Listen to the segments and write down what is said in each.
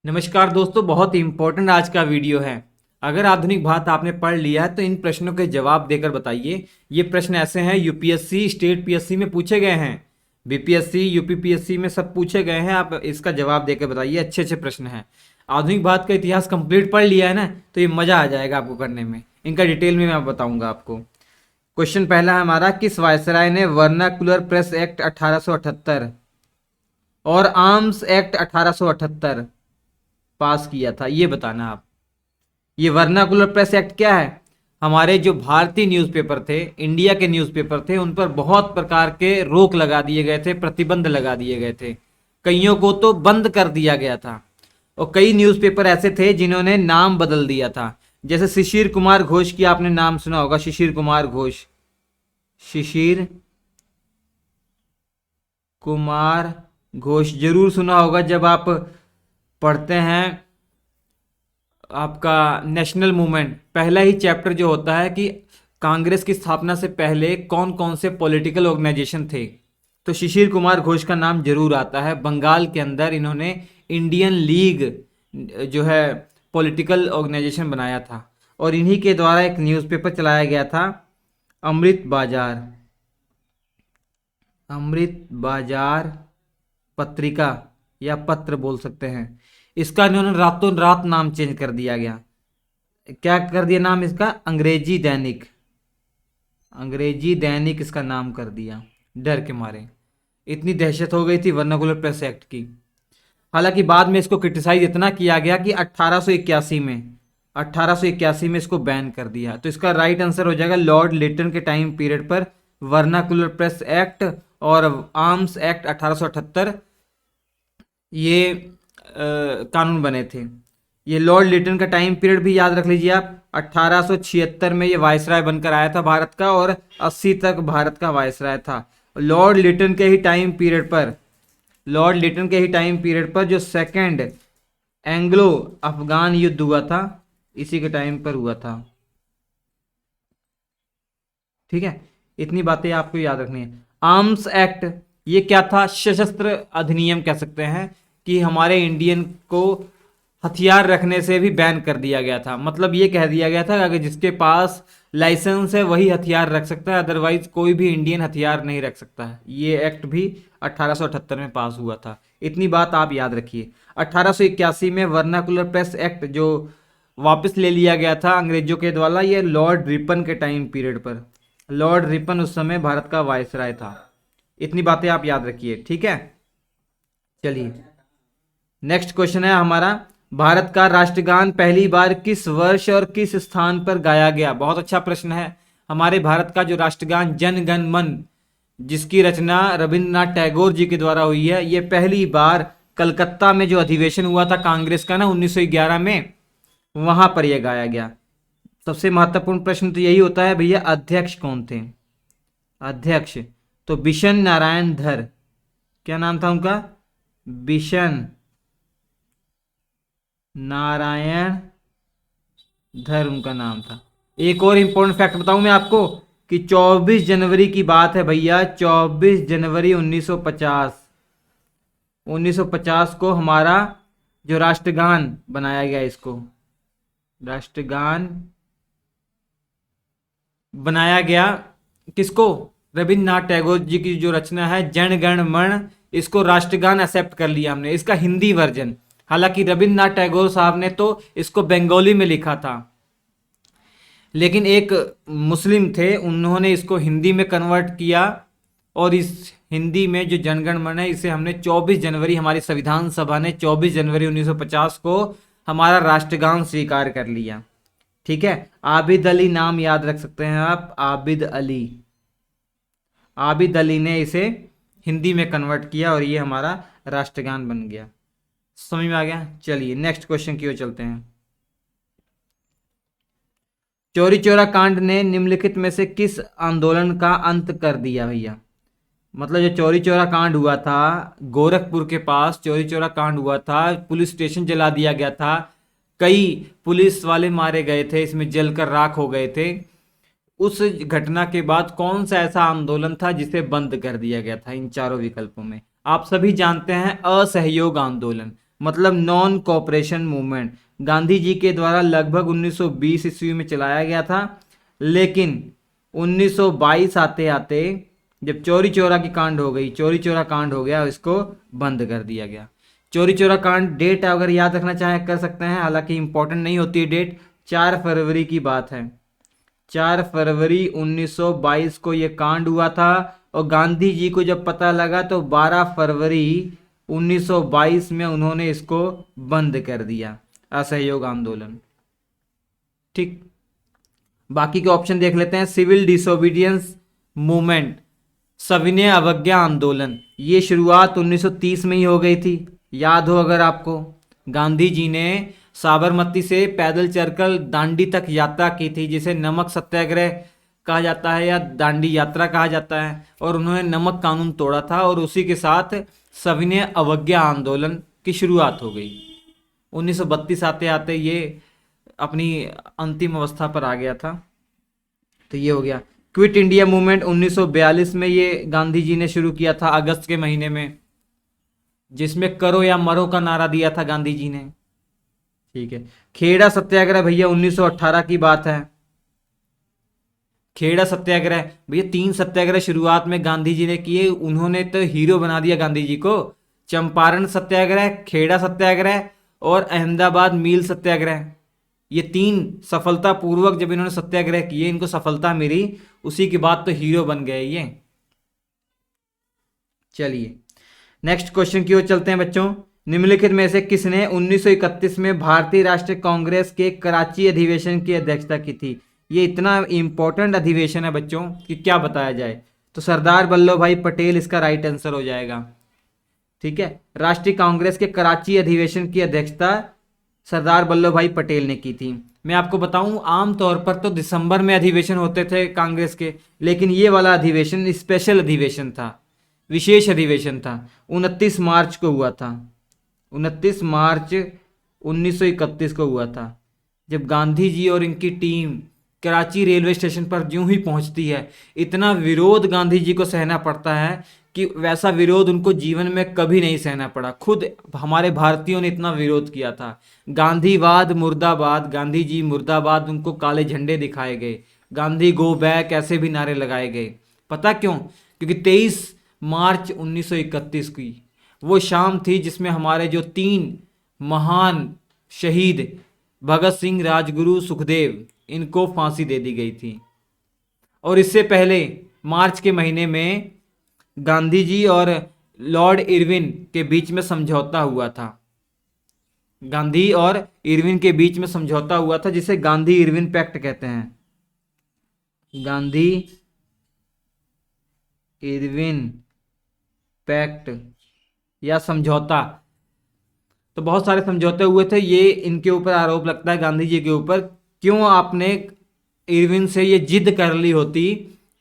नमस्कार दोस्तों, बहुत ही इम्पोर्टेंट आज का वीडियो है। अगर आधुनिक भारत आपने पढ़ लिया है तो इन प्रश्नों के जवाब देकर बताइए। ये प्रश्न ऐसे हैं, यूपीएससी, स्टेट पीएससी में पूछे गए हैं, बीपीएससी, यूपीपीएससी में सब पूछे गए हैं। आप इसका जवाब देकर बताइए। अच्छे अच्छे प्रश्न हैं। आधुनिक भारत का इतिहास कंप्लीट पढ़ लिया है ना, तो ये मज़ा आ जाएगा आपको करने में। इनका डिटेल में मैं बताऊंगा आपको। क्वेश्चन पहला है हमारा, किस वायसराय ने वर्नाकुलर प्रेस एक्ट 1878 और आर्म्स एक्ट 1878 पास किया था? ये बताना आप। ये वर्नाकुलर प्रेस एक्ट क्या है? हमारे जो भारतीय न्यूज़पेपर थे, इंडिया के न्यूज़पेपर थे, उन पर बहुत प्रकार के रोक लगा दिए गए थे, प्रतिबंध लगा दिए गए थे। कईयों को तो बंद कर दिया गया था और कई न्यूज़पेपर ऐसे थे जिन्होंने नाम बदल दिया था। जैसे शिशिर कुमार घोष की आपने नाम सुना होगा, शिशिर कुमार घोष। शिशिर कुमार घोष जरूर सुना होगा जब आप पढ़ते हैं आपका नेशनल मूवमेंट। पहला ही चैप्टर जो होता है कि कांग्रेस की स्थापना से पहले कौन कौन से पॉलिटिकल ऑर्गेनाइजेशन थे, तो शिशिर कुमार घोष का नाम जरूर आता है। बंगाल के अंदर इन्होंने इंडियन लीग जो है पॉलिटिकल ऑर्गेनाइजेशन बनाया था और इन्हीं के द्वारा एक न्यूज़पेपर चलाया गया था, अमृत बाजार। अमृत बाजार पत्रिका या पत्र बोल सकते हैं। इसका इन्होंने रातों रात नाम चेंज कर दिया गया। क्या कर दिया नाम इसका? अंग्रेजी दैनिक। अंग्रेजी दैनिक इसका नाम कर दिया, डर के मारे। इतनी दहशत हो गई थी वर्नाकुलर प्रेस एक्ट की। हालांकि बाद में इसको क्रिटिसाइज इतना किया गया कि 1881 में इसको बैन कर दिया। तो इसका राइट आंसर हो जाएगा लॉर्ड लिटन के टाइम पीरियड पर वर्नाकुलर प्रेस एक्ट और आर्म्स एक्ट 1878 ये कानून बने थे। ये लॉर्ड लिटन का टाइम पीरियड भी याद रख लीजिए आप। 1876 में ये वायसराय बनकर आया था भारत का और 80 तक भारत का वायसराय था। लॉर्ड लिटन के ही टाइम पीरियड पर, जो सेकंड एंग्लो अफगान युद्ध हुआ था, इसी के टाइम पर हुआ था। ठीक है, इतनी बातें आपको याद रखनी है। आर्म्स एक्ट ये क्या था? सशस्त्र अधिनियम कह सकते हैं कि हमारे इंडियन को हथियार रखने से भी बैन कर दिया गया था। मतलब ये कह दिया गया था कि अगर जिसके पास लाइसेंस है वही हथियार रख सकता है, अदरवाइज कोई भी इंडियन हथियार नहीं रख सकता है। ये एक्ट भी 1878 में पास हुआ था। इतनी बात आप याद रखिए। 1881 में वर्नाकुलर प्रेस एक्ट जो वापस ले लिया गया था अंग्रेजों के द्वारा, ये लॉर्ड रिपन के टाइम पीरियड पर। लॉर्ड रिपन उस समय भारत का वायसराय था। इतनी बातें आप याद रखिए, ठीक है। चलिए नेक्स्ट क्वेश्चन है हमारा, भारत का राष्ट्रगान पहली बार किस वर्ष और किस स्थान पर गाया गया? बहुत अच्छा प्रश्न है। हमारे भारत का जो राष्ट्रगान जन गण मन, जिसकी रचना रविंद्रनाथ टैगोर जी के द्वारा हुई है, ये पहली बार कलकत्ता में जो अधिवेशन हुआ था कांग्रेस का ना 1911 में, वहां पर यह गाया गया। सबसे महत्वपूर्ण प्रश्न तो यही होता है भैया, अध्यक्ष कौन थे? अध्यक्ष तो बिशन नारायण धर। क्या नाम था उनका? बिशन नारायण धर उनका नाम था। एक और इंपॉर्टेंट फैक्ट बताऊं मैं आपको कि 24 जनवरी की बात है भैया, 24 जनवरी 1950। 1950 को हमारा जो राष्ट्रगान बनाया गया, इसको राष्ट्रगान बनाया गया। किसको? रविन्द्रनाथ टैगोर जी की जो रचना है जन गण मन, इसको राष्ट्रगान एक्सेप्ट कर लिया हमने, इसका हिंदी वर्जन। हालांकि रविन्द्रनाथ टैगोर साहब ने तो इसको बंगाली में लिखा था, लेकिन एक मुस्लिम थे, उन्होंने इसको हिंदी में कन्वर्ट किया और इस हिंदी में जो जनगण मन है, इसे हमने 24 जनवरी, हमारी संविधान सभा ने 24 जनवरी 1950 को हमारा राष्ट्रगान स्वीकार कर लिया। ठीक है, आबिद अली नाम याद रख सकते हैं आप, आबिद अली। आबिद अली ने इसे हिंदी में कन्वर्ट किया और ये हमारा राष्ट्रगान बन गया। समझ में आ गया? चलिए नेक्स्ट क्वेश्चन की ओर चलते हैं। चौरी चौरा कांड ने निम्नलिखित में से किस आंदोलन का अंत कर दिया भैया? मतलब जो चौरी चौरा कांड हुआ था, गोरखपुर के पास चौरी चौरा कांड हुआ था, पुलिस स्टेशन जला दिया गया था, कई पुलिस वाले मारे गए थे, इसमें जलकर राख हो गए थे। उस घटना के बाद कौन सा ऐसा आंदोलन था जिसे बंद कर दिया गया था? इन चारों विकल्पों में आप सभी जानते हैं, असहयोग आंदोलन। मतलब non cooperation movement, Gandhi ji के द्वारा लगभग 1920 ईस्वी में चलाया गया था, लेकिन 1922 आते आते जब चौरी चौरा की कांड हो गई, चौरी चौरा कांड हो गया, इसको बंद कर दिया गया। चौरी चौरा कांड डेट अगर याद रखना चाहें कर सकते हैं, हालांकि इंपॉर्टेंट नहीं होती है डेट। 4 फरवरी की बात है, 4 फरवरी 1922 को यह कांड हुआ था, और गांधी जी को जब पता लगा तो 12 फरवरी 1922 में उन्होंने इसको बंद कर दिया, असहयोग आंदोलन। ठीक, बाकी के ऑप्शन देख लेते हैं। सिविल डिसोबीडियंस मूवमेंट, सविनय अवज्ञा आंदोलन, ये शुरुआत 1930 में ही हो गई थी, याद हो अगर आपको। गांधी जी ने साबरमती से पैदल चलकर दांडी तक यात्रा की थी, जिसे नमक सत्याग्रह कहा जाता है या दांडी यात्रा कहा जाता है, और उन्होंने नमक कानून तोड़ा था, और उसी के साथ सविनय अवज्ञा आंदोलन की शुरुआत हो गई। 1932 आते आते ये अपनी अंतिम अवस्था पर आ गया था। तो ये हो गया। क्विट इंडिया मूवमेंट 1942 में ये गांधी जी ने शुरू किया था, अगस्त के महीने में, जिसमें करो या मरो का नारा दिया था गांधी जी ने। ठीक है। खेड़ा सत्याग्रह भैया 1918 की बात है। खेड़ा सत्याग्रह भैया 3 सत्याग्रह शुरुआत में गांधी जी ने किए, उन्होंने तो हीरो बना दिया गांधी जी को। चंपारण सत्याग्रह, खेड़ा सत्याग्रह और अहमदाबाद मील सत्याग्रह, ये 3 सफलतापूर्वक जब इन्होंने सत्याग्रह किए, इनको सफलता मिली, उसी के बाद तो हीरो बन गए ये। चलिए नेक्स्ट क्वेश्चन की ओर चलते हैं बच्चों। निम्नलिखित में से किसने 1931 में भारतीय राष्ट्रीय कांग्रेस के कराची अधिवेशन की अध्यक्षता की थी? ये इतना इंपॉर्टेंट अधिवेशन है बच्चों कि क्या बताया जाए। तो सरदार वल्लभ भाई पटेल इसका राइट आंसर हो जाएगा। ठीक है, राष्ट्रीय कांग्रेस के कराची अधिवेशन की अध्यक्षता सरदार वल्लभ भाई पटेल ने की थी। मैं आपको बताऊं, आमतौर पर तो दिसंबर में अधिवेशन होते थे कांग्रेस के, लेकिन ये वाला अधिवेशन स्पेशल अधिवेशन था, विशेष अधिवेशन था। 29 मार्च को हुआ था, 29 मार्च 1931 को हुआ था, जब गांधी जी और इनकी टीम कराची रेलवे स्टेशन पर यूं ही पहुंचती है। इतना विरोध गांधी जी को सहना पड़ता है कि वैसा विरोध उनको जीवन में कभी नहीं सहना पड़ा। खुद हमारे भारतीयों ने इतना विरोध किया था। गांधीवाद मुर्दाबाद, गांधी जी मुर्दाबाद, उनको काले झंडे दिखाए गए, गांधी गो बैक ऐसे भी नारे लगाए गए। पता क्यों? क्योंकि 23 मार्च 1931 की वो शाम थी जिसमें हमारे जो 3 महान शहीद भगत सिंह, राजगुरु, सुखदेव, इनको फांसी दे दी गई थी। और इससे पहले मार्च के महीने में गांधी जी और लॉर्ड इरविन के बीच में समझौता हुआ था। गांधी और इरविन के बीच में समझौता हुआ था, जिसे गांधी इरविन पैक्ट कहते हैं। गांधी इरविन पैक्ट या समझौता। तो बहुत सारे समझौते हुए थे। ये इनके ऊपर आरोप लगता है गांधी जी के ऊपर, क्यों आपने इरविन से ये जिद कर ली होती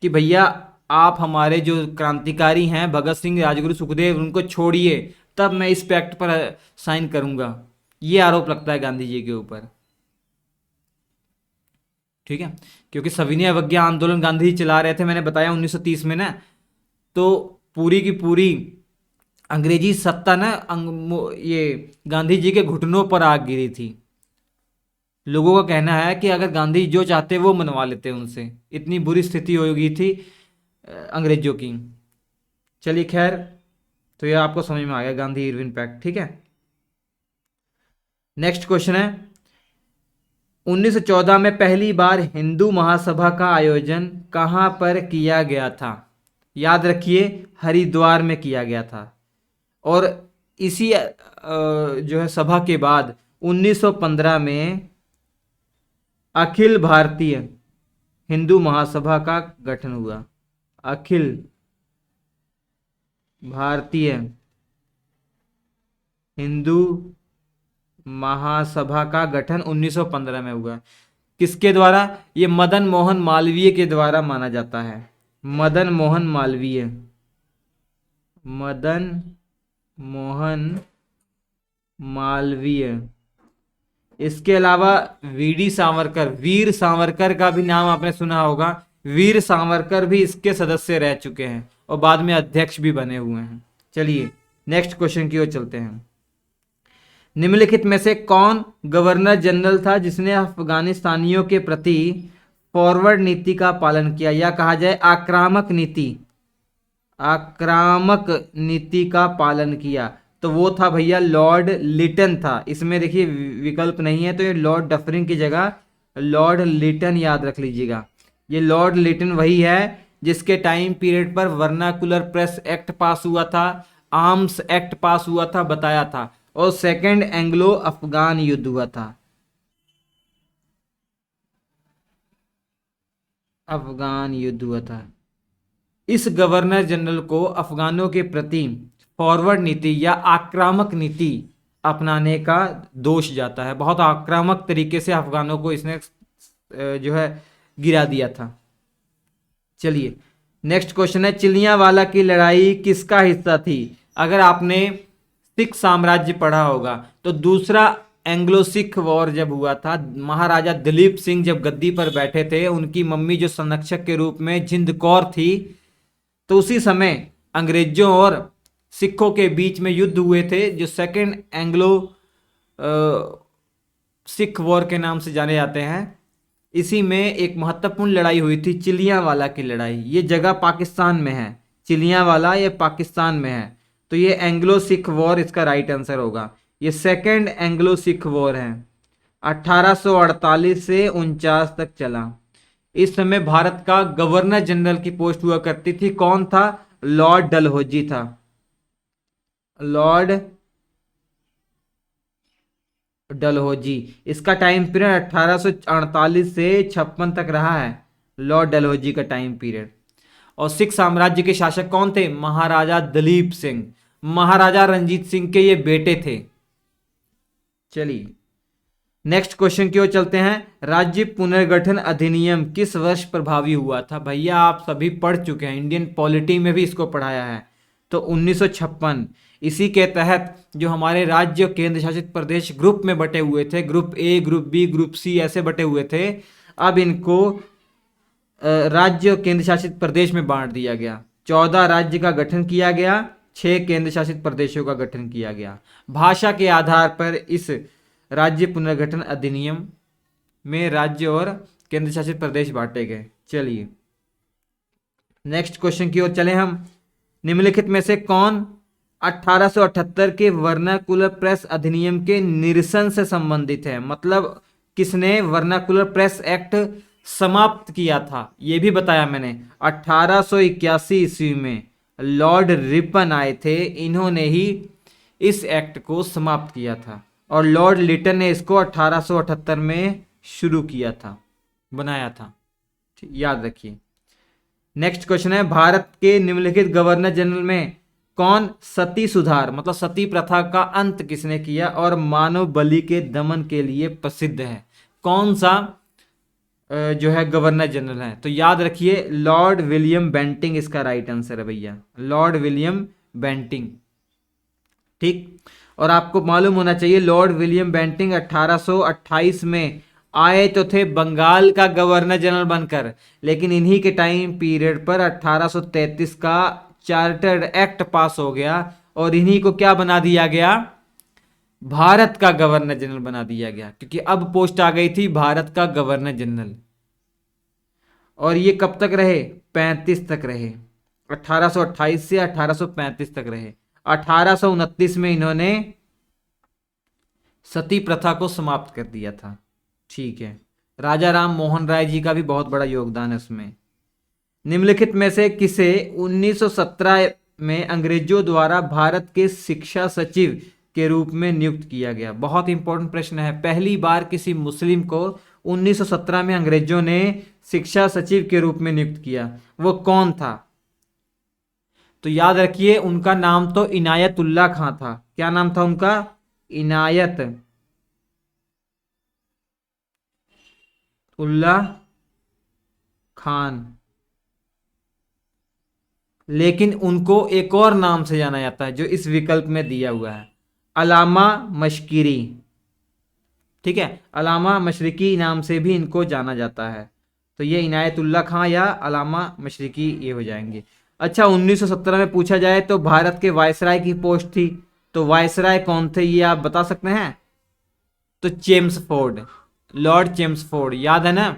कि भैया आप हमारे जो क्रांतिकारी हैं भगत सिंह, राजगुरु, सुखदेव, उनको छोड़िए, तब मैं इस पैक्ट पर साइन करूंगा। ये आरोप लगता है गांधी जी के ऊपर। ठीक है, क्योंकि सविनय अवज्ञा आंदोलन गांधी जी चला रहे थे, मैंने बताया 1930 में ना, तो पूरी की पूरी अंग्रेजी सत्ता ना ये गांधी जी के घुटनों पर आ गिरी थी। लोगों का कहना है कि अगर गांधी जो चाहते वो मनवा लेते उनसे, इतनी बुरी स्थिति हो गई थी अंग्रेजों की। चलिए खैर, तो ये आपको समझ में आ गया गांधी इरविन पैक्ट। ठीक है, नेक्स्ट क्वेश्चन है 1914 में पहली बार हिंदू महासभा का आयोजन कहां पर किया गया था? याद रखिए, हरिद्वार में किया गया था। और इसी जो है सभा के बाद 1915 में अखिल भारतीय हिंदू महासभा का गठन हुआ। अखिल भारतीय हिंदू महासभा का गठन 1915 में हुआ। किसके द्वारा? ये मदन मोहन मालवीय के द्वारा माना जाता है। मदन मोहन मालवीय, मदन मोहन मालवीय। इसके अलावा वीडी सावरकर, वीर सावरकर का भी नाम आपने सुना होगा। वीर सावरकर भी इसके सदस्य रह चुके हैं और बाद में अध्यक्ष भी बने हुए हैं। चलिए नेक्स्ट क्वेश्चन की ओर चलते हैं। निम्नलिखित में से कौन गवर्नर जनरल था जिसने अफगानिस्तानियों के प्रति फॉरवर्ड नीति का पालन किया, या कहा जाए आक्रामक नीति का पालन किया? तो वो था भैया लॉर्ड लिटन था। इसमें देखिए विकल्प नहीं है, तो ये लॉर्ड डफरिन की जगह लॉर्ड लिटन याद रख लीजिएगा। ये लॉर्ड लिटन वही है जिसके टाइम पीरियड पर वर्नाकुलर प्रेस एक्ट पास हुआ था, आर्म्स एक्ट पास हुआ था, बताया था, और सेकेंड एंग्लो अफगान युद्ध हुआ था। अफगान युद्ध हुआ था। इस गवर्नर जनरल को अफगानों के प्रति फॉरवर्ड नीति या आक्रामक नीति अपनाने का दोष जाता है। बहुत आक्रामक तरीके से अफगानों को इसने जो है गिरा दिया था। चलिए नेक्स्ट क्वेश्चन है, चिलियांवाला की लड़ाई किसका हिस्सा थी? अगर आपने सिख साम्राज्य पढ़ा होगा तो दूसरा एंग्लो सिख वॉर जब हुआ था, महाराजा दिलीप सिंह जब गद्दी पर बैठे थे, उनकी मम्मी जो संरक्षक के रूप में जिंद कौर थी, तो उसी समय अंग्रेजों और सिखों के बीच में युद्ध हुए थे जो सेकेंड एंग्लो सिख वॉर के नाम से जाने जाते हैं। इसी में एक महत्वपूर्ण लड़ाई हुई थी, चिलियांवाला की लड़ाई। ये जगह पाकिस्तान में है, चिलियांवाला ये पाकिस्तान में है, तो ये एंग्लो सिख वॉर इसका राइट आंसर होगा। ये सेकेंड एंग्लो सिख वॉर है, 1848 से 49 तक चला। इस समय भारत का गवर्नर जनरल की पोस्ट हुआ करती थी, कौन था? लॉर्ड डलहौजी था। लॉर्ड डलहौजी, इसका टाइम पीरियड 1848 से 56 तक रहा है, लॉर्ड डलहौजी का टाइम पीरियड। और सिख साम्राज्य के शासक कौन थे? महाराजा दलीप सिंह, महाराजा रंजीत सिंह के ये बेटे थे। चलिए नेक्स्ट क्वेश्चन की ओर चलते हैं, राज्य पुनर्गठन अधिनियम किस वर्ष प्रभावी हुआ था? भैया आप सभी पढ़ चुके हैं, इंडियन पॉलिटी में भी इसको पढ़ाया है, तो 1956। इसी के तहत जो हमारे राज्य और केंद्र शासित प्रदेश ग्रुप में बटे हुए थे, group A, group B, group C ऐसे बटे हुए थे, अब इनको राज्य और केंद्र शासित प्रदेश में बांट दिया गया। 14 राज्य का गठन किया गया, 6 केंद्र शासित प्रदेशों का गठन किया गया। भाषा के आधार पर इस राज्य पुनर्गठन अधिनियम में राज्य और केंद्र शासित प्रदेश बांटे गए। चलिए नेक्स्ट क्वेश्चन की ओर चले हम, निम्नलिखित में से कौन 1878 के वर्नाकुलर प्रेस अधिनियम के निरसन से संबंधित है? मतलब किसने वर्नाकुलर प्रेस एक्ट समाप्त किया था, ये भी बताया मैंने। 1881 ईस्वी में लॉर्ड रिपन आए थे, इन्होंने ही इस एक्ट को समाप्त किया था, और लॉर्ड लिटन ने इसको 1878 में शुरू किया था, बनाया था, याद रखिए। नेक्स्ट क्वेश्चन है, भारत के निम्नलिखित गवर्नर जनरल में कौन सती सुधार मतलब सती प्रथा का अंत किसने किया और मानव बलि के दमन के लिए प्रसिद्ध है? कौन सा जो है गवर्नर जनरल है? तो याद रखिए लॉर्ड विलियम बेंटिंग इसका राइट आंसर है भैया, लॉर्ड विलियम बेंटिंग। ठीक, और आपको मालूम होना चाहिए लॉर्ड विलियम बेंटिंग 1828 में आए तो थे बंगाल का गवर्नर जनरल बनकर, लेकिन इन्हीं के टाइम पीरियड पर 1833 का चार्टर्ड एक्ट पास हो गया और इन्हीं को क्या बना दिया गया? भारत का गवर्नर जनरल बना दिया गया, क्योंकि अब पोस्ट आ गई थी भारत का गवर्नर जनरल। और ये कब तक रहे? 35 तक रहे, 1828 से 1835 तक रहे। 1829 में इन्होंने सती प्रथा को समाप्त कर दिया था। ठीक है, राजा राम मोहन राय जी का भी बहुत बड़ा योगदान है उसमें। निम्नलिखित में से किसे 1917 में अंग्रेजों द्वारा भारत के शिक्षा सचिव के रूप में नियुक्त किया गया? बहुत इंपॉर्टेंट प्रश्न है, पहली बार किसी मुस्लिम को 1917 में अंग्रेजों ने शिक्षा सचिव के रूप में नियुक्त किया, वो कौन था? तो याद रखिए उनका नाम तो इनायतुल्लाह खां था। क्या नाम था उनका? इनायत उल्लाह खान, लेकिन उनको एक और नाम से जाना जाता है जो इस विकल्प में दिया हुआ है, अलामा मशकिरी। ठीक है, अलामा मशरिकी नाम से भी इनको जाना जाता है। तो ये इनायतुल्लाह खां या अलामा मशरिकी ये हो जाएंगे। अच्छा, 1917 में पूछा जाए तो भारत के वायसराय की पोस्ट थी, तो वायसराय कौन थे ये आप बता सकते हैं? तो चेम्सफोर्ड, लॉर्ड चेम्सफोर्ड, याद है ना?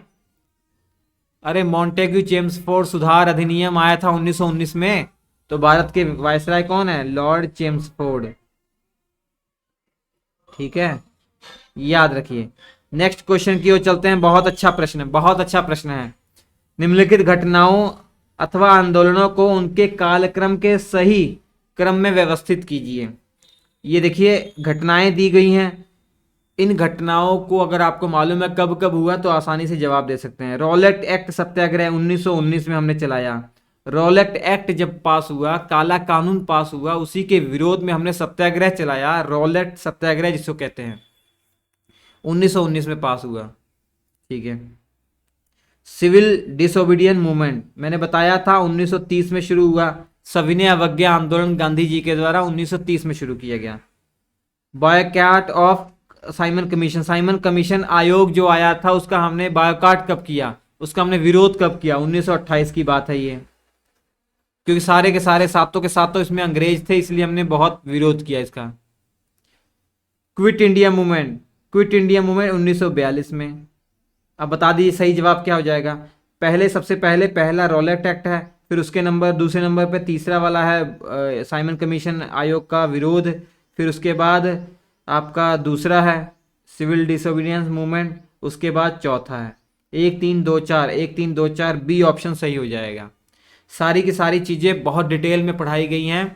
अरे मॉन्टेग्यू चेम्सफोर्ड सुधार अधिनियम आया था 1919 में, तो भारत के वायसराय कौन है? Lord Chelmsford. ठीक है, याद रखिए। नेक्स्ट क्वेश्चन की ओर चलते हैं। बहुत अच्छा प्रश्न है, बहुत अच्छा प्रश्न है। निम्नलिखित घटनाओं अथवा आंदोलनों को उनके कालक्रम के सही क्रम में व्यवस्थित कीजिए। ये देखिए घटनाएं दी गई हैं। इन घटनाओं को अगर आपको मालूम है कब कब हुआ तो आसानी से जवाब दे सकते हैं। रॉलेट एक्ट सत्याग्रह 1919 में हमने चलाया। रॉलेट एक्ट जब पास हुआ, काला कानून पास हुआ, उसी के विरोध में हमने सत्याग्रह चलाया। रॉलेट सत्याग्रह जिसको कहते हैं, 1919 में पास हुआ। ठीक है। सिविल डिसोबीडियंस मूवमेंट मैंने बताया था 1930 में शुरू हुआ। सविनय अवज्ञा आंदोलन गांधी जी के द्वारा 1930 में शुरू किया गया। Boycott of Simon commission, Simon commission आयोग जो आया था उसका हमने बॉयकॉट कब किया, उसका हमने विरोध कब किया? 1928 की बात है ये, क्योंकि सारे के सारे सातों के सातों इसमें अंग्रेज थे, इसलिए हमने बहुत विरोध किया इसका। Quit India movement, quit India movement 1942 में। अब बता दीजिए सही जवाब क्या हो जाएगा? पहले सबसे पहले पहला रॉलेट एक्ट है, फिर उसके दूसरे नंबर पे तीसरा वाला है साइमन कमीशन आयोग का विरोध, फिर उसके बाद आपका दूसरा है सिविल डिसोबीडियंस मूवमेंट, उसके बाद चौथा है 1 3 2 4, 1 3 2 4 बी ऑप्शन सही हो जाएगा। सारी की सारी चीज़ें बहुत डिटेल में पढ़ाई गई हैं।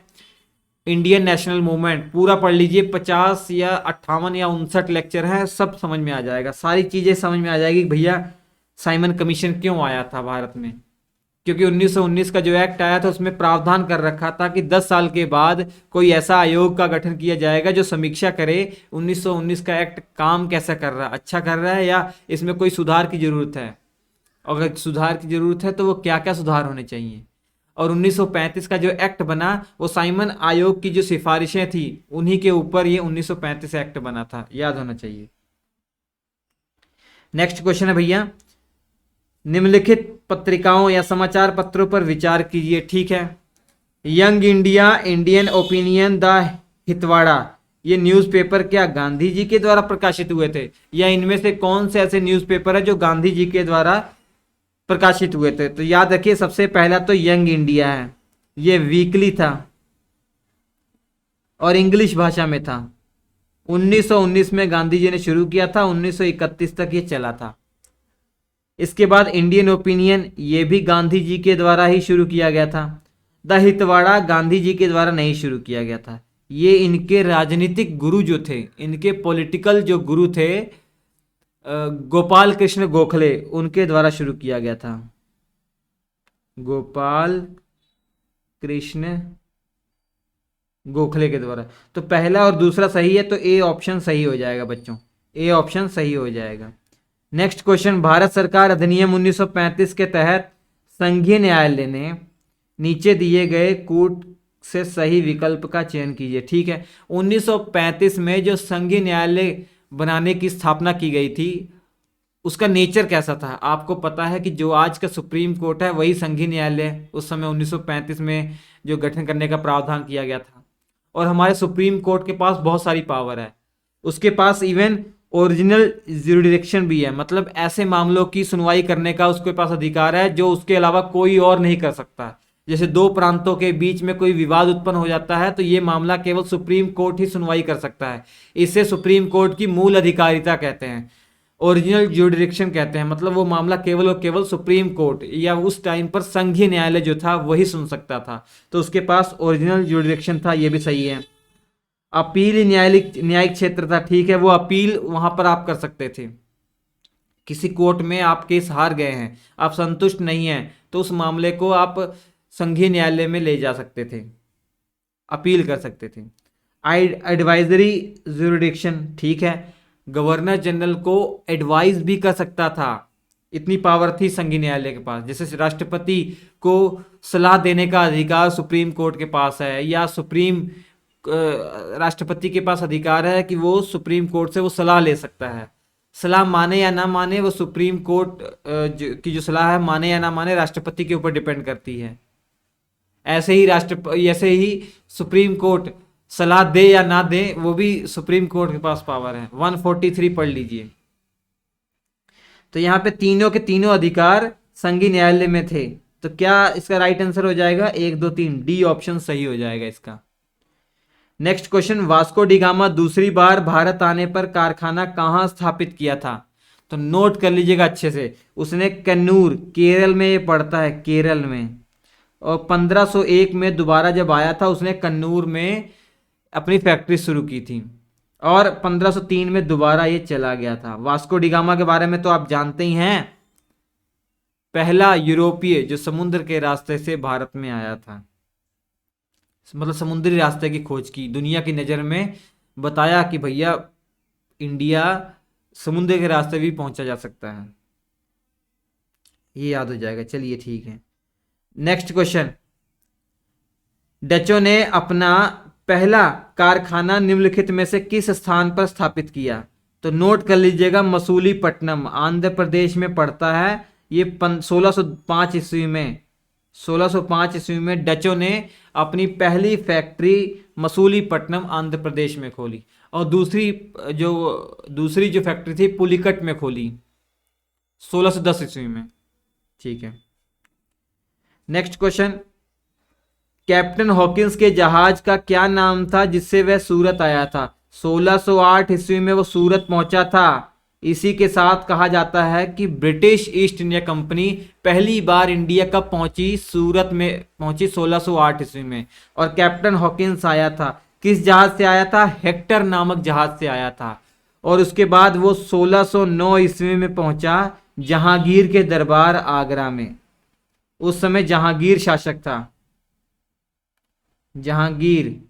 इंडियन नेशनल मूवमेंट पूरा पढ़ लीजिए, 50 या 58 या 59 लेक्चर हैं, सब समझ में आ जाएगा, सारी चीज़ें समझ में आ जाएगी भैया साइमन कमीशन क्यों आया था भारत में। क्योंकि 1919 का जो एक्ट आया था उसमें प्रावधान कर रखा था कि 10 साल के बाद कोई ऐसा आयोग का गठन किया जाएगा जो समीक्षा करे 1919 का एक्ट काम कैसा कर रहा है, अच्छा कर रहा है या इसमें कोई सुधार की जरूरत है। अगर सुधार की जरूरत है तो वो क्या क्या सुधार होने चाहिए। और 1935 का जो एक्ट बना वो साइमन आयोग की जो सिफारिशें थी उन्हीं के ऊपर ये 1935 एक्ट बना था, याद होना चाहिए। नेक्स्ट क्वेश्चन है भैया, निम्नलिखित पत्रिकाओं या समाचार पत्रों पर विचार कीजिए। ठीक है। Young India, Indian opinion, the Hitavada, ये न्यूज़पेपर क्या गांधी जी के द्वारा प्रकाशित हुए थे, या इनमें से कौन से ऐसे न्यूज़पेपर है जो गांधी जी के द्वारा प्रकाशित हुए थे? तो याद रखिए सबसे पहला तो यंग इंडिया है, ये वीकली था और इंग्लिश भाषा में था। 1919 में गांधी जी ने शुरू किया था, 1931 तक ये चला था। इसके बाद इंडियन ओपिनियन, ये भी गांधी जी के द्वारा ही शुरू किया गया था। द हितवाड़ा गांधी जी के द्वारा नहीं शुरू किया गया था, ये इनके राजनीतिक गुरु जो थे, इनके पॉलिटिकल जो गुरु थे गोपाल कृष्ण गोखले, उनके द्वारा शुरू किया गया था। गोपाल कृष्ण गोखले के द्वारा। तो पहला और दूसरा सही है, तो ए ऑप्शन सही हो जाएगा बच्चों, ए ऑप्शन सही हो जाएगा। नेक्स्ट क्वेश्चन, भारत सरकार अधिनियम 1935 के तहत संघीय न्यायालय ने नीचे दिए गए कूट से सही विकल्प का चयन कीजिए। ठीक है। 1935 में जो संघीय न्यायालय बनाने की स्थापना की गई थी उसका नेचर कैसा था? आपको पता है कि जो आज का सुप्रीम कोर्ट है वही संघीय न्यायालय उस समय 1935 में जो गठन करने का प्रावधान किया गया था। और हमारे सुप्रीम कोर्ट के पास बहुत सारी पावर है, उसके पास इवन ओरिजिनल ज्यूरिडिक्शन भी है, मतलब ऐसे मामलों की सुनवाई करने का उसके पास अधिकार है जो उसके अलावा कोई और नहीं कर सकता। जैसे दो प्रांतों के बीच में कोई विवाद उत्पन्न हो जाता है तो ये मामला केवल सुप्रीम कोर्ट ही सुनवाई कर सकता है। इसे सुप्रीम कोर्ट की मूल अधिकारिता कहते हैं, ओरिजिनल ज्यूरिडिक्शन कहते हैं। मतलब वो मामला केवल और केवल सुप्रीम कोर्ट या उस टाइम पर संघीय न्यायालय जो था वही सुन सकता था, तो उसके पास ओरिजिनल ज्यूरिडिक्शन था, ये भी सही है। अपील न्यायिक क्षेत्र था, ठीक है, वो अपील वहां पर आप कर सकते थे। किसी कोर्ट में आप केस हार गए हैं, आप संतुष्ट नहीं हैं, तो उस मामले को आप संघीय न्यायालय में ले जा सकते थे, अपील कर सकते थे। एडवाइजरी ज्यूरिडिक्शन, ठीक है, गवर्नर जनरल को एडवाइस भी कर सकता था, इतनी पावर थी संघीय न्यायालय के पास। जैसे राष्ट्रपति को सलाह देने का अधिकार सुप्रीम कोर्ट के पास है, या राष्ट्रपति के पास अधिकार है कि वो सुप्रीम कोर्ट से वो सलाह ले सकता है। सलाह माने या ना माने वो सुप्रीम कोर्ट की जो सलाह है माने या ना माने राष्ट्रपति के ऊपर डिपेंड करती है। ऐसे ही सुप्रीम कोर्ट सलाह दे या ना दे वो भी सुप्रीम कोर्ट के पास पावर है। 143 पढ़ लीजिए। तो यहाँ पे तीनों के तीनों अधिकार संघीय न्यायालय में थे। तो क्या इसका राइट आंसर हो जाएगा? 1 2 3 डी ऑप्शन सही हो जाएगा इसका। Next question, Vasco D gamma दूसरी बार भारत आने पर कारखाना कहाँ स्थापित किया था? तो नोट कर लीजिएगा अच्छे से, उसने कन्नूर, केरल में ये पड़ता है, केरल में। और 1501 में दोबारा जब आया था उसने कन्नूर में अपनी फैक्ट्री शुरू की थी और 1503 में दोबारा ये चला गया था। वास्को डी गामा के बारे में तो आप जानते ही हैं, पहला यूरोपीय जो समुद्र के रास्ते से भारत में आया था, मतलब समुद्री रास्ते की खोज की, दुनिया की नज़र में बताया कि भैया इंडिया समुद्र के रास्ते भी पहुंचा जा सकता है। ये याद हो जाएगा। चलिए ठीक है। नेक्स्ट क्वेश्चन, डचों ने अपना पहला कारखाना निम्नलिखित में से किस स्थान पर स्थापित किया? तो नोट कर लीजिएगा, मसूलीपट्टनम आंध्र प्रदेश में पड़ता है। ये 1605 ईस्वी में 1605 ईस्वी में डचों ने अपनी पहली फैक्ट्री मसूलीपट्टनम आंध्र प्रदेश में खोली और दूसरी जो फैक्ट्री थी पुलिकट में खोली 1610 ईस्वी में। ठीक है। नेक्स्ट क्वेश्चन, कैप्टन हॉकिंस के जहाज का क्या नाम था जिससे वह सूरत आया था? 1608 ईस्वी में वो सूरत पहुंचा था। इसी के साथ कहा जाता है कि ब्रिटिश ईस्ट इंडिया कंपनी पहली बार इंडिया कब पहुंची? सूरत में पहुंची 1608 ईस्वी में। और कैप्टन हॉकिंस आया था, किस जहाज से आया था? हेक्टर नामक जहाज से आया था। और उसके बाद वो 1609 ईस्वी में पहुंचा जहांगीर के दरबार आगरा में। उस समय जहांगीर शासक था। जहांगीर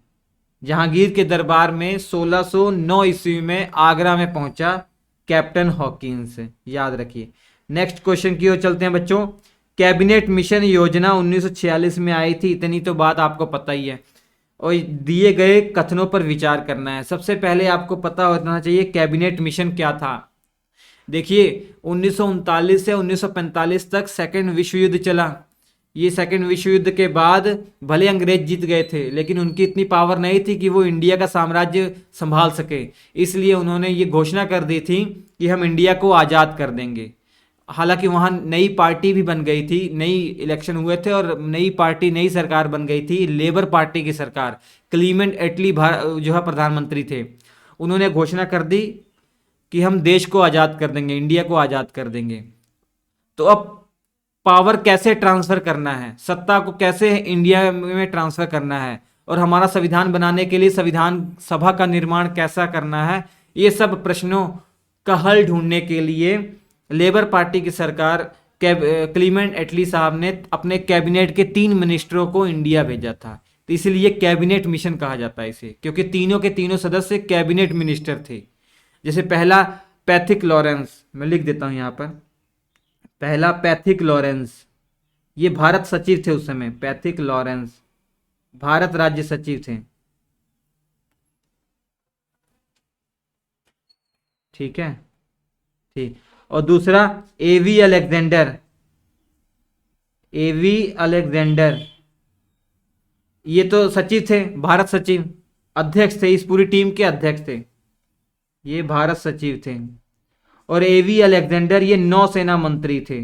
के दरबार में 1609 ईस्वी में आगरा में पहुंचा कैप्टन हॉकिंस, याद रखिए। नेक्स्ट क्वेश्चन की ओर चलते हैं बच्चों। कैबिनेट मिशन योजना 1946 में आई थी, इतनी तो बात आपको पता ही है। और दिए गए कथनों पर विचार करना है। सबसे पहले आपको पता होना चाहिए कैबिनेट मिशन क्या था। देखिए 1939 से 1945 तक सेकेंड विश्व युद्ध चला। ये सेकेंड विश्व युद्ध के बाद भले अंग्रेज जीत गए थे लेकिन उनकी इतनी पावर नहीं थी कि वो इंडिया का साम्राज्य संभाल सके। इसलिए उन्होंने ये घोषणा कर दी थी कि हम इंडिया को आज़ाद कर देंगे। हालांकि वहाँ नई पार्टी भी बन गई थी, नई इलेक्शन हुए थे और नई पार्टी, नई सरकार बन गई थी, लेबर पार्टी की सरकार। क्लीमेंट एटली जो है प्रधानमंत्री थे। उन्होंने घोषणा कर दी कि हम देश को आज़ाद कर देंगे, इंडिया को आज़ाद कर देंगे। तो अब पावर कैसे ट्रांसफर करना है, सत्ता को कैसे इंडिया में ट्रांसफर करना है और हमारा संविधान बनाने के लिए संविधान सभा का निर्माण कैसा करना है, ये सब प्रश्नों का हल ढूंढने के लिए लेबर पार्टी की सरकार क्लीमेंट एटली साहब ने अपने कैबिनेट के 3 मिनिस्टरों को इंडिया भेजा था। तो इसलिए कैबिनेट मिशन कहा जाता है इसे, क्योंकि तीनों के तीनों सदस्य कैबिनेट मिनिस्टर थे। जैसे पहला पैथिक लॉरेंस, मैं लिख देता हूं यहां पर, पहला पैथिक लॉरेंस, ये भारत सचिव थे उस समय। पैथिक लॉरेंस भारत राज्य सचिव थे। ठीक है, ठीक। और दूसरा एवी अलेक्जेंडर, ये तो सचिव थे, भारत सचिव, अध्यक्ष थे, इस पूरी टीम के अध्यक्ष थे, ये भारत सचिव थे। और एवी अलेक्जेंडर ये नौसेना मंत्री थे,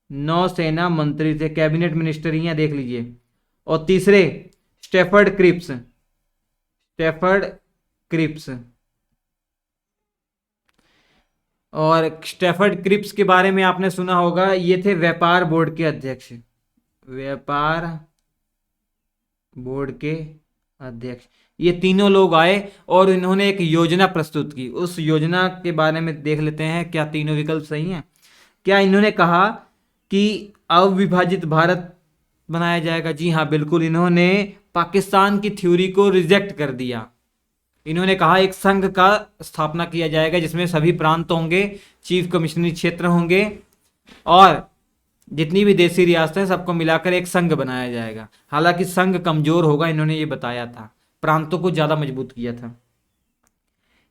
नौसेना मंत्री थे, कैबिनेट मिनिस्टर ही हैं, देख लीजिए। और तीसरे स्टेफर्ड क्रिप्स, और स्टेफर्ड क्रिप्स के बारे में आपने सुना होगा, ये थे व्यापार बोर्ड के अध्यक्ष, व्यापार बोर्ड के अध्यक्ष। ये तीनों लोग आए और इन्होंने एक योजना प्रस्तुत की। उस योजना के बारे में देख लेते हैं क्या तीनों विकल्प सही हैं। क्या इन्होंने कहा कि अविभाजित भारत बनाया जाएगा? जी हाँ, बिल्कुल। इन्होंने पाकिस्तान की थ्योरी को रिजेक्ट कर दिया। इन्होंने कहा एक संघ का स्थापना किया जाएगा जिसमें सभी प्रांत होंगे, चीफ कमिश्नरी क्षेत्र होंगे और जितनी भी देसी रियासतें हैं सबको मिलाकर एक संघ बनाया जाएगा। हालांकि संघ कमजोर होगा, इन्होंने ये बताया था, प्रांतों को ज्यादा मजबूत किया था।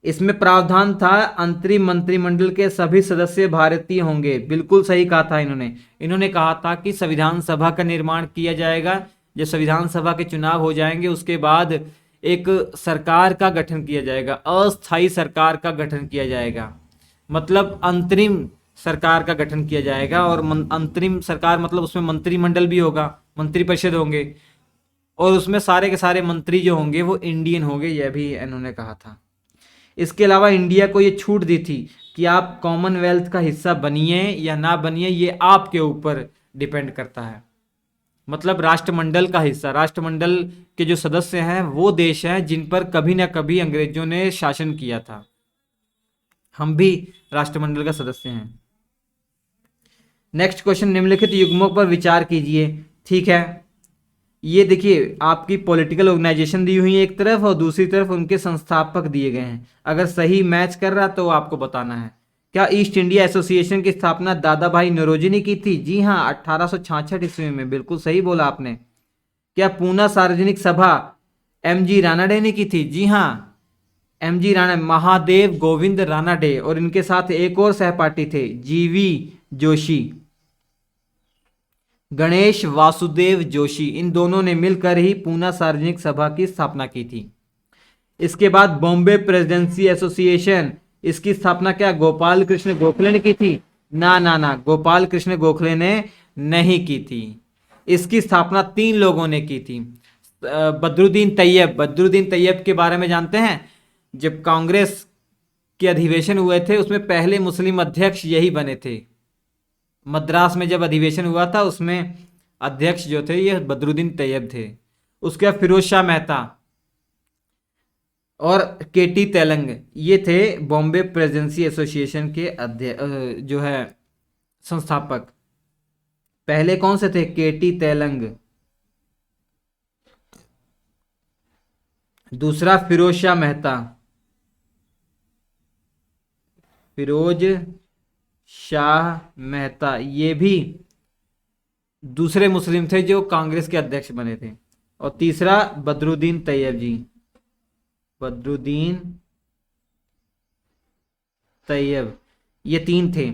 इसमें प्रावधान था अंतरिम मंत्रिमंडल के सभी सदस्य भारतीय होंगे। बिल्कुल सही कहा था इन्होंने कहा था कि संविधान सभा का निर्माण किया जाएगा। जब संविधान सभा के चुनाव हो जाएंगे उसके बाद एक सरकार का गठन किया जाएगा, अस्थाई सरकार का गठन किया जाएगा, मतलब अंतरिम सरकार का गठन किया जाएगा। और अंतरिम सरकार मतलब उसमें मंत्रिमंडल भी होगा, मंत्रिपरिषद होंगे, और उसमें सारे के सारे मंत्री जो होंगे वो इंडियन होंगे, यह भी इन्होंने कहा था। इसके अलावा इंडिया को ये छूट दी थी कि आप कॉमनवेल्थ का हिस्सा बनिए या ना बनिए, ये आपके ऊपर डिपेंड करता है। मतलब राष्ट्रमंडल का हिस्सा, राष्ट्रमंडल के जो सदस्य हैं वो देश हैं जिन पर कभी ना कभी अंग्रेजों ने शासन किया था। हम भी राष्ट्रमंडल का सदस्य हैं। नेक्स्ट क्वेश्चन, निम्नलिखित युग्मों पर विचार कीजिए। ठीक है, ये देखिए आपकी पॉलिटिकल ऑर्गेनाइजेशन दी हुई है एक तरफ और दूसरी तरफ उनके संस्थापक दिए गए हैं। अगर सही मैच कर रहा तो आपको बताना है। क्या ईस्ट इंडिया एसोसिएशन की स्थापना दादा भाई नौरोजी ने की थी? जी हाँ, 1866 ईस्वी में, बिल्कुल सही बोला आपने। क्या पूना सार्वजनिक सभा एमजी रानाडे ने की थी? जी हाँ, एमजी राणा, महादेव गोविंद रानाडे, और इनके साथ एक और सहपाठी थे, जीवी जोशी, गणेश वासुदेव जोशी। इन दोनों ने मिलकर ही पूना सार्वजनिक सभा की स्थापना की थी। इसके बाद बॉम्बे प्रेसिडेंसी एसोसिएशन, इसकी स्थापना क्या गोपाल कृष्ण गोखले ने की थी? ना ना ना, गोपाल कृष्ण गोखले ने नहीं की थी। इसकी स्थापना 3 लोगों ने की थी। बदरुद्दीन तैयब, बदरुद्दीन तैयब के बारे में जानते हैं? जब कांग्रेस के अधिवेशन हुए थे उसमें पहले मुस्लिम अध्यक्ष यही बने थे। मद्रास में जब अधिवेशन हुआ था उसमें अध्यक्ष जो थे ये बदरुद्दीन तैयब थे। उसके बाद फिरोज शाह मेहता और केटी तेलंग, ये थे बॉम्बे प्रेसिडेंसी एसोसिएशन के अध्यक्ष जो है संस्थापक। पहले कौन से थे? केटी तेलंग, दूसरा फिरोज शाह मेहता, फिरोज शाह मेहता, ये भी दूसरे मुस्लिम थे जो कांग्रेस के अध्यक्ष बने थे। और तीसरा बदरुद्दीन तैयब जी, बदरुद्दीन तैयब, ये 3 थे।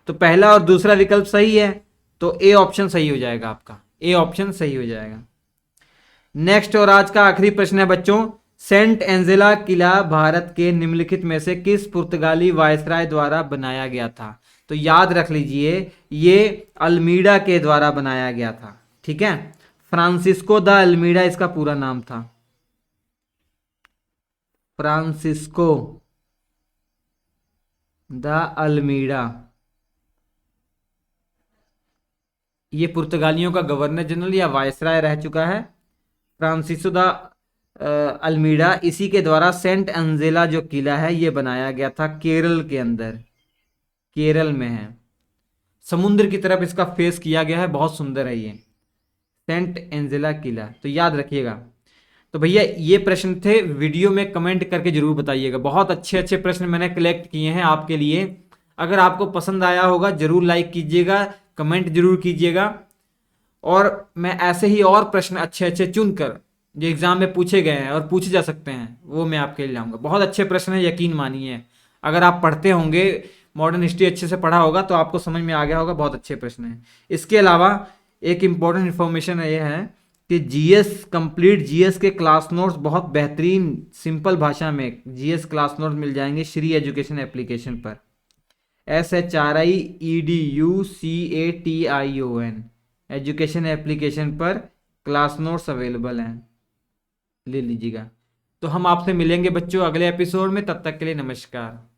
तो पहला और दूसरा विकल्प सही है, तो ए ऑप्शन सही हो जाएगा आपका, ए ऑप्शन सही हो जाएगा। नेक्स्ट और आज का आखिरी प्रश्न है बच्चों, सेंट एंजेला किला भारत के निम्नलिखित में से किस पुर्तगाली वायसराय द्वारा बनाया गया था? तो याद रख लीजिए ये अल्मीडा के द्वारा बनाया गया था। ठीक है, फ्रांसिस्को द अल्मीडा इसका पूरा नाम था, फ्रांसिस्को द अल्मीडा। ये पुर्तगालियों का गवर्नर जनरल या वायसराय रह चुका है, फ्रांसिस्को द अल्मीडा। इसी के द्वारा सेंट एंजेला जो किला है ये बनाया गया था, केरल के अंदर, केरल में है, समुद्र की तरफ इसका फेस किया गया है, बहुत सुंदर है ये सेंट एंजेला किला, तो याद रखिएगा। तो भैया ये प्रश्न थे, वीडियो में कमेंट करके जरूर बताइएगा। बहुत अच्छे अच्छे प्रश्न मैंने कलेक्ट किए हैं आपके लिए। अगर आपको पसंद आया होगा जरूर लाइक कीजिएगा, कमेंट जरूर कीजिएगा, और मैं ऐसे ही और प्रश्न अच्छे अच्छे चुनकर जो एग्जाम में पूछे गए हैं और पूछे जा सकते हैं वो मैं आपके लिए लाऊंगा। बहुत अच्छे प्रश्न हैं, यकीन मानिए। अगर आप पढ़ते होंगे, मॉडर्न हिस्ट्री अच्छे से पढ़ा होगा तो आपको समझ में आ गया होगा, बहुत अच्छे प्रश्न हैं। इसके अलावा एक इम्पॉर्टेंट इन्फॉर्मेशन ये है कि जीएस कंप्लीट जीएस के क्लास नोट्स बहुत बेहतरीन सिंपल भाषा में जीएस क्लास नोट्स मिल जाएंगे श्री एजुकेशन एप्लीकेशन पर, SHRIEDUCATION एजुकेशन एप्लीकेशन पर क्लास नोट्स अवेलेबल हैं, ले लीजिएगा। तो हम आपसे मिलेंगे बच्चों अगले एपिसोड में, तब तक के लिए नमस्कार।